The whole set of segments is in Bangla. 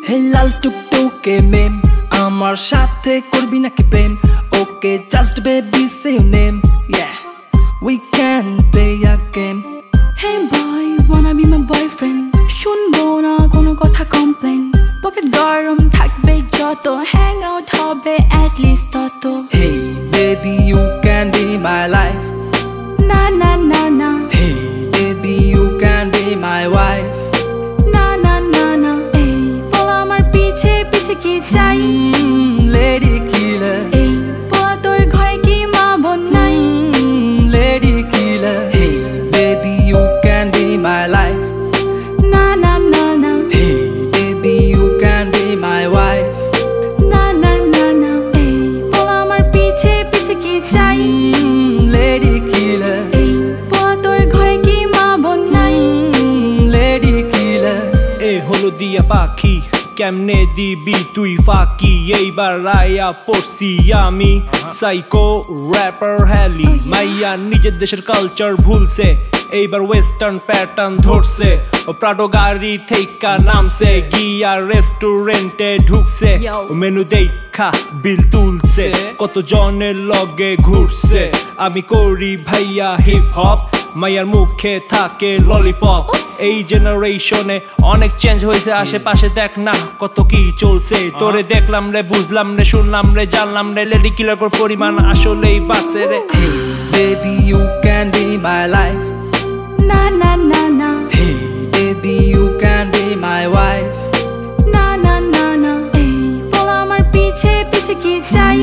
Hey lal টুকটুকে মেম আমার সাথে করবি নাকি প্রেম Okay just baby say your name Yeah we can play a game Hey boy wanna be my boyfriend শুনবো না কোনো কথা কমপ্লেন পকেট গরম থাকবে যত hang out হবে at least তত Hey baby you can be my life না না না না Hey baby you can be my wife না না না না এই বল আমার পিছে পিছে কি চাই Lady killer এই বল তোর ঘরে কি মা বোন নাই Lady killer Hey baby you can be my life না না না না Hey baby you can be my wife না না না না এই বল আমার পিছে পিছে কি চাই Lady killer এই বল তোর ঘরে কি মা বোন নাই Lady killer এই হলো দিয়া পাখি কেমনে দিবি তুই ফাঁকি এইবার রায়া পড়ছি আমি সাইকো র্যাপার হ্যালি মাইয়া নিজের দেশের কালচার ভুলছে এইবার ওয়েস্টার্ন প্যাটার্ন ধরছে প্রাডো গাড়ি থেকে নামছে গিয়া রেস্টুরেন্টে ঢুকছে মেনু দেখা বিল তুলছে কত জনের লগে ঘুরছে আমি করি ভাইয়া হিপ হপ মাইয়ার মুখে থাকে ললিপপ এই জেনারেশনে অনেক চেঞ্জ হয়েছে আশেপাশে দেখ না কত কি চলছে তোরে দেখলাম রে বুঝলাম রে শুনলাম রে জানলাম রে লেডি কিলার পরিমাণ আসলেই বাড়ছে রে Hey baby you can be my life না না না না Hey baby you can be my wife না না না না এই বল আমার পিছে পিছে কি চাই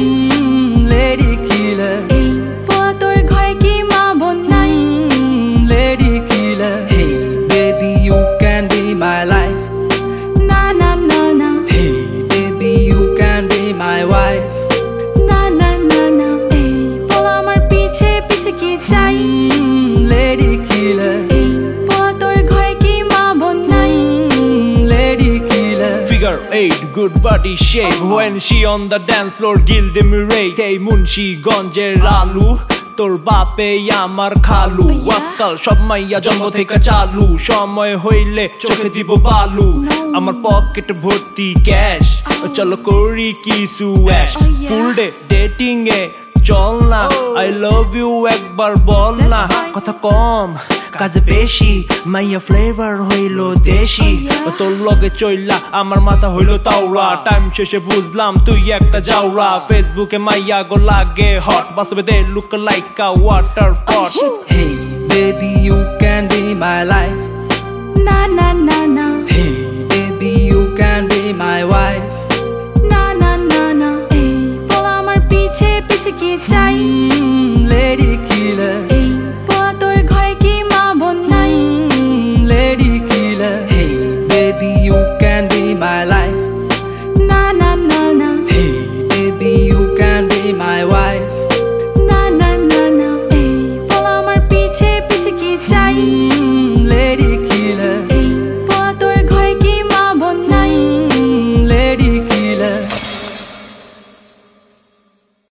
Lady killer এই বল তোর ঘরে কি মা বোন নাই Lady killer Hey baby you can be my life না না না না Hey baby you can be my wife না না না না এই বল আমার পিছে পিছে কি চাই Lady killer এই বল তোর ঘরে কি মা বোন নাই Lady killer Figure 8 good body shape when she on the dance floor gilde mirate hey munshi গঞ্জের আলু তোর বাপে আমার খালু আজকাল সব মাইয়া জন্ম থেকে চালু সময় হইলে চোখে দিব বালু আমার পকেট ভর্তি ক্যাশ চলো করি কিছু অ্যাশ ফুল ডে ডেটিং এ চল না আই লাভ ইউ একবার বল না কথা কম কাজে বেশি মাইয়া ফ্লেভার হইলো দেশি তোর লগে চইলা আমার মাথা হইলো তাওরা টাইম শেষে বুঝলাম তুই একটা জাউরা ফেসবুকে মাইয়া গো লাগে হট বাস্তবে they look like a water pot Hey baby you can be my life না না না না